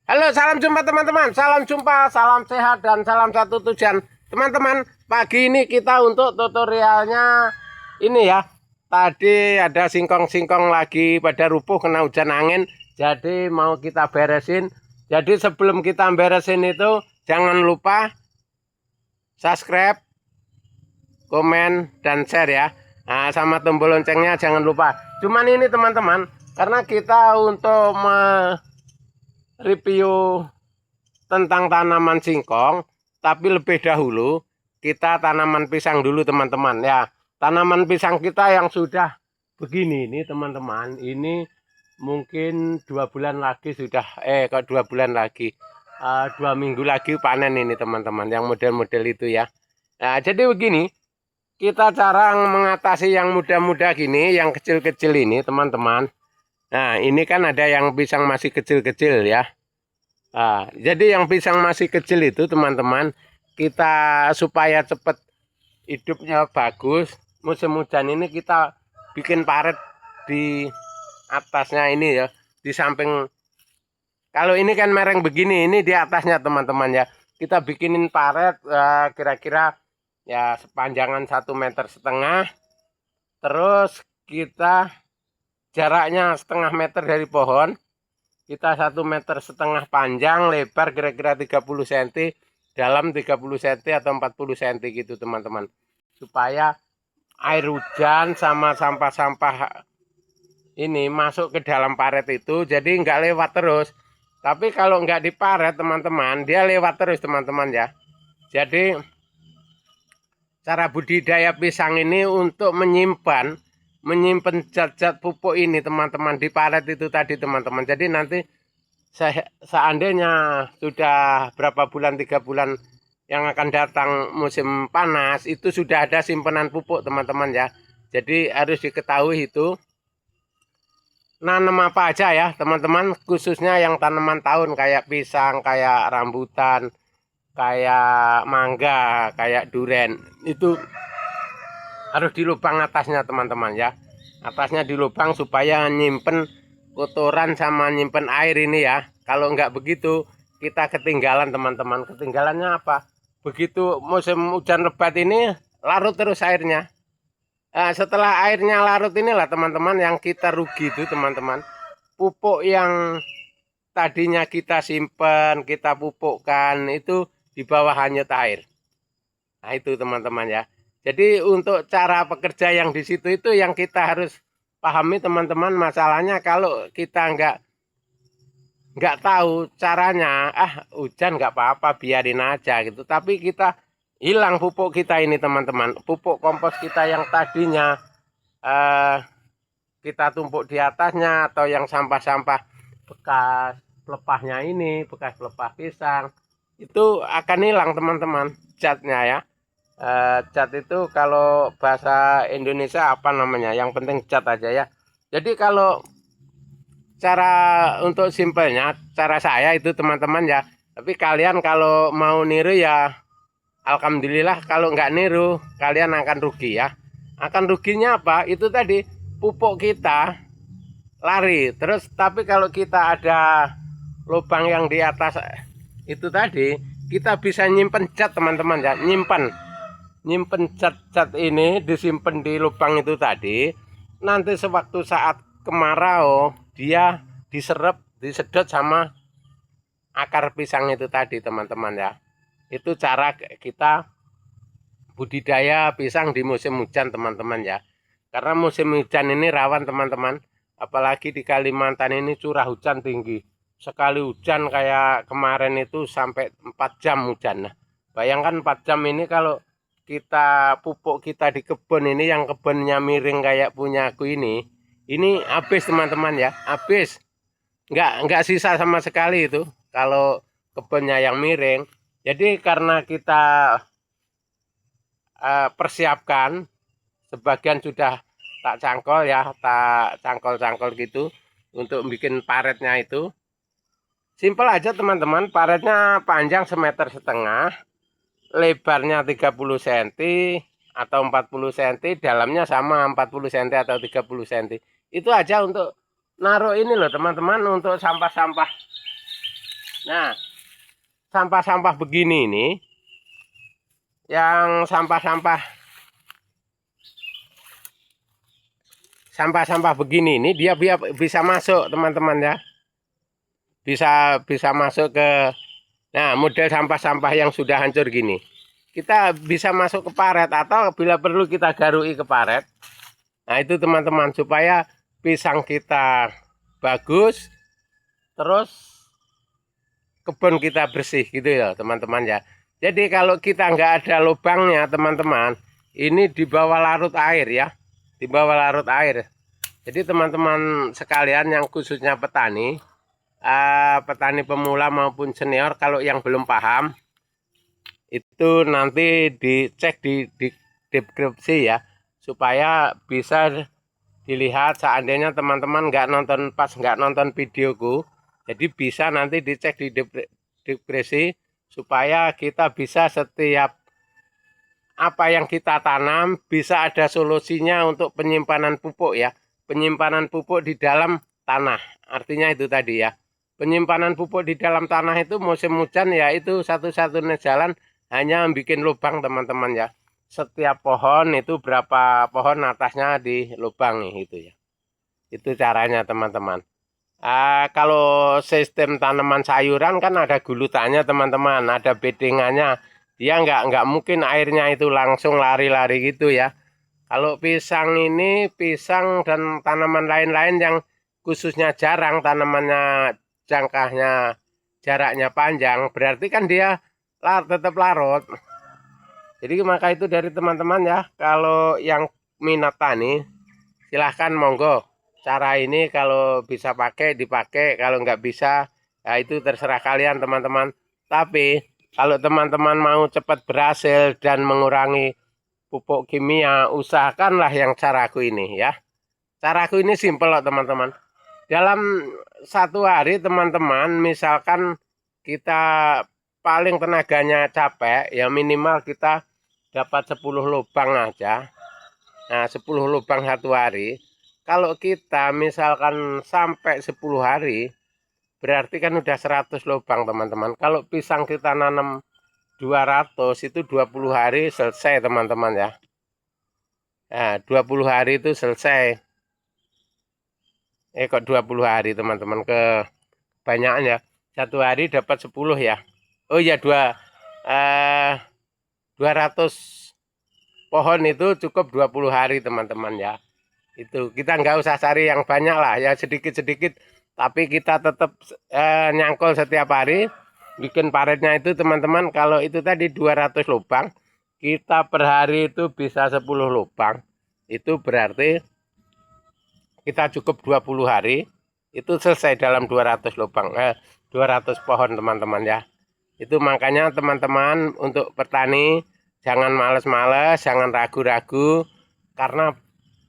Halo, salam jumpa teman-teman. Salam jumpa, salam sehat dan salam satu tujuan. Teman-teman, pagi ini kita untuk tutorialnya ini ya. Tadi ada singkong-singkong lagi pada rubuh kena hujan angin. Jadi mau kita beresin. Jadi sebelum kita beresin itu jangan lupa subscribe, komen, dan share ya. Nah, sama tombol loncengnya jangan lupa. Cuman ini teman-teman, karena kita untuk review tentang tanaman singkong, tapi lebih dahulu kita tanaman pisang dulu teman-teman ya. Tanaman pisang kita yang sudah begini ini teman-teman, ini mungkin 2 bulan lagi sudah, kok 2 bulan lagi, 2 minggu lagi panen ini teman-teman, yang model-model itu ya. Nah jadi begini, kita cara mengatasi yang muda-muda gini, yang kecil-kecil ini teman-teman. Nah ini kan ada yang pisang masih kecil-kecil ya. Nah, jadi yang pisang masih kecil itu teman-teman, kita supaya cepat hidupnya bagus, musim hujan ini kita bikin paret di atasnya ini ya, di samping. Kalau ini kan mereng begini, ini di atasnya teman-teman ya. Kita bikinin paret kira-kira ya sepanjangan 1,5 meter. Terus kita jaraknya 0,5 meter dari pohon. Kita 1,5 meter panjang, lebar kira-kira 30 cm, dalam 30 cm atau 40 cm gitu teman-teman. Supaya air hujan sama sampah-sampah ini masuk ke dalam paret itu, jadi nggak lewat terus. Tapi kalau nggak diparet teman-teman, dia lewat terus teman-teman ya. Jadi cara budidaya pisang ini untuk menyimpan zat-zat pupuk ini teman-teman di paret itu tadi teman-teman. Jadi nanti seandainya sudah berapa bulan, 3 bulan yang akan datang musim panas, itu sudah ada simpanan pupuk teman-teman ya. Jadi harus diketahui itu nanam apa aja ya teman-teman, khususnya yang tanaman tahun kayak pisang, kayak rambutan, kayak mangga, kayak duren, itu harus dilubang atasnya teman-teman ya. Atasnya dilubang supaya nyimpen kotoran sama nyimpen air ini ya. Kalau nggak begitu kita ketinggalan teman-teman. Ketinggalannya apa? Begitu musim hujan lebat ini larut terus airnya. Nah, setelah airnya larut inilah teman-teman yang kita rugi itu teman-teman. Pupuk yang tadinya kita simpan, kita pupukkan itu di bawah hanyut air. Nah itu teman-teman ya. Jadi untuk cara pekerja yang di situ itu yang kita harus pahami teman-teman. Masalahnya kalau kita nggak tahu caranya, hujan nggak apa-apa biarin aja gitu. Tapi kita hilang pupuk kita ini teman-teman. Pupuk kompos kita yang tadinya kita tumpuk di atasnya, atau yang sampah-sampah bekas pelepahnya ini, bekas pelepah pisang, itu akan hilang teman-teman zatnya ya. Zat itu kalau bahasa Indonesia apa namanya, yang penting zat aja ya. Jadi kalau cara untuk simpelnya, cara saya itu teman-teman ya. Tapi kalian kalau mau niru ya alhamdulillah, kalau nggak niru kalian akan rugi ya. Akan ruginya apa? Itu tadi pupuk kita lari. Terus tapi kalau kita ada lubang yang di atas itu tadi, kita bisa nyimpen zat teman-teman ya. Nyimpen zat-zat ini disimpan di lubang itu tadi. Nanti sewaktu saat kemarau dia diserap, disedot sama akar pisang itu tadi teman-teman ya. Itu cara kita budidaya pisang di musim hujan teman-teman ya. Karena musim hujan ini rawan teman-teman. Apalagi di Kalimantan ini curah hujan tinggi. Sekali hujan kayak kemarin itu sampai 4 jam hujan. Nah, bayangkan 4 jam ini kalau kita pupuk kita di kebun ini, yang kebunnya miring kayak punya aku ini habis teman-teman ya, habis. Nggak sisa sama sekali itu kalau kebunnya yang miring. Jadi karena kita persiapkan, sebagian sudah tak cangkol ya, tak cangkol-cangkol gitu untuk bikin paretnya itu. Simpel aja teman-teman, paretnya panjang 1,5 meter, lebarnya 30 cm atau 40 cm, dalamnya sama 40 cm atau 30 cm. Itu aja untuk naruh ini loh teman-teman, untuk sampah-sampah Nah, sampah-sampah begini ini, yang sampah-sampah begini ini dia bisa masuk teman-teman ya, bisa masuk ke, nah model sampah-sampah yang sudah hancur gini, kita bisa masuk ke paret atau bila perlu kita garui ke paret. Nah itu teman-teman, supaya pisang kita bagus, terus kebun kita bersih gitu ya teman-teman ya. Jadi kalau kita nggak ada lubangnya teman-teman, ini di bawah larut air ya, di bawah larut air. Jadi teman-teman sekalian yang khususnya petani, petani pemula maupun senior, kalau yang belum paham, itu nanti dicek di deskripsi ya, supaya bisa dilihat. Seandainya teman-teman nggak nonton videoku, jadi bisa nanti dicek di deskripsi, supaya kita bisa setiap apa yang kita tanam bisa ada solusinya untuk penyimpanan pupuk ya. Penyimpanan pupuk di dalam tanah, artinya itu tadi ya, penyimpanan pupuk di dalam tanah itu musim hujan ya, itu satu-satunya jalan hanya bikin lubang teman-teman ya. Setiap pohon itu berapa pohon atasnya di lubang nih itu ya. Itu caranya teman-teman. Kalau sistem tanaman sayuran kan ada gulutannya teman-teman, ada bedengannya. Dia nggak mungkin airnya itu langsung lari-lari gitu ya. Kalau pisang ini, pisang dan tanaman lain-lain yang khususnya jarang, tanamannya jangkanya jaraknya panjang, berarti kan dia tetap larut. Jadi maka itu dari teman-teman ya, kalau yang minat tani silahkan monggo. Cara ini kalau bisa pakai dipakai, kalau nggak bisa ya itu terserah kalian teman-teman. Tapi kalau teman-teman mau cepat berhasil dan mengurangi pupuk kimia, usahakanlah yang caraku ini ya. Caraku ini simpel loh teman-teman. Dalam satu hari teman-teman, misalkan kita paling tenaganya capek, ya minimal kita dapat 10 lubang aja. Nah 10 lubang satu hari. Kalau kita misalkan sampai 10 hari, berarti kan udah 100 lubang teman-teman. Kalau pisang kita nanam 200, itu 20 hari selesai teman-teman ya. Nah 20 hari itu selesai. Kok 20 hari teman-teman, ke banyakan ya. Satu hari dapat 10 ya. Oh iya, 200 pohon itu cukup 20 hari teman-teman ya. Itu kita nggak usah cari yang banyak lah ya, sedikit-sedikit, tapi kita tetap nyangkul setiap hari, bikin paretnya itu teman-teman. Kalau itu tadi 200 lubang, kita per hari itu bisa 10 lubang, itu berarti kita cukup 20 hari itu selesai dalam 200 lubang, 200 pohon teman-teman ya. Itu makanya teman-teman untuk petani jangan males-males, jangan ragu-ragu, karena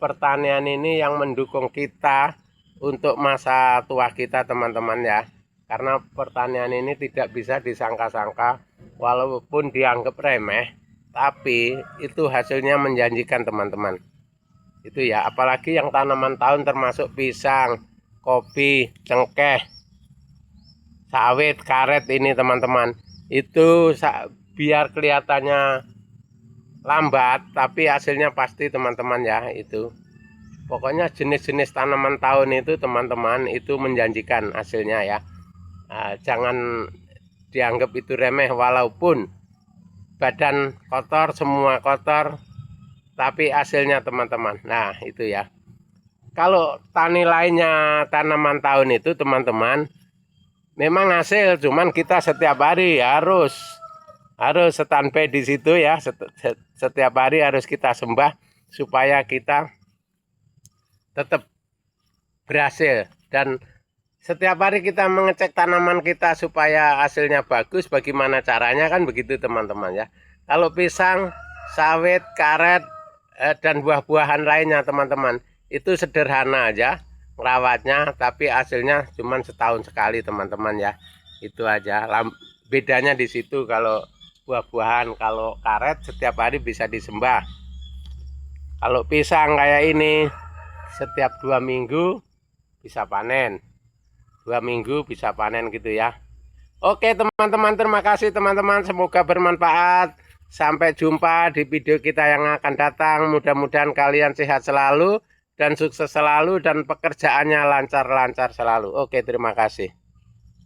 pertanian ini yang mendukung kita untuk masa tua kita teman-teman ya. Karena pertanian ini tidak bisa disangka-sangka, walaupun dianggap remeh, tapi itu hasilnya menjanjikan teman-teman. Itu ya, apalagi yang tanaman tahun termasuk pisang, kopi, cengkeh, sawit, karet ini teman-teman. Itu biar kelihatannya lambat, tapi hasilnya pasti teman-teman ya. Itu pokoknya jenis-jenis tanaman tahun itu teman-teman, itu menjanjikan hasilnya ya. Jangan dianggap itu remeh, walaupun badan kotor, semua kotor, tapi hasilnya teman-teman. Nah itu ya. Kalau tani lainnya tanaman tahun itu teman-teman, memang hasil, cuman kita setiap hari harus standby di situ ya. Setiap hari harus kita sembah supaya kita tetap berhasil. Dan setiap hari kita mengecek tanaman kita supaya hasilnya bagus. Bagaimana caranya kan begitu teman-teman ya. Kalau pisang, sawit, karet, dan buah-buahan lainnya teman-teman, itu sederhana aja merawatnya, tapi hasilnya cuma setahun sekali teman-teman ya. Itu aja bedanya di situ. Kalau buah-buahan, kalau karet setiap hari bisa disembah. Kalau pisang kayak ini setiap 2 minggu bisa panen, 2 minggu bisa panen gitu ya. Oke teman-teman, terima kasih teman-teman, semoga bermanfaat. Sampai jumpa di video kita yang akan datang. Mudah-mudahan kalian sehat selalu dan sukses selalu dan pekerjaannya lancar-lancar selalu. Oke, terima kasih.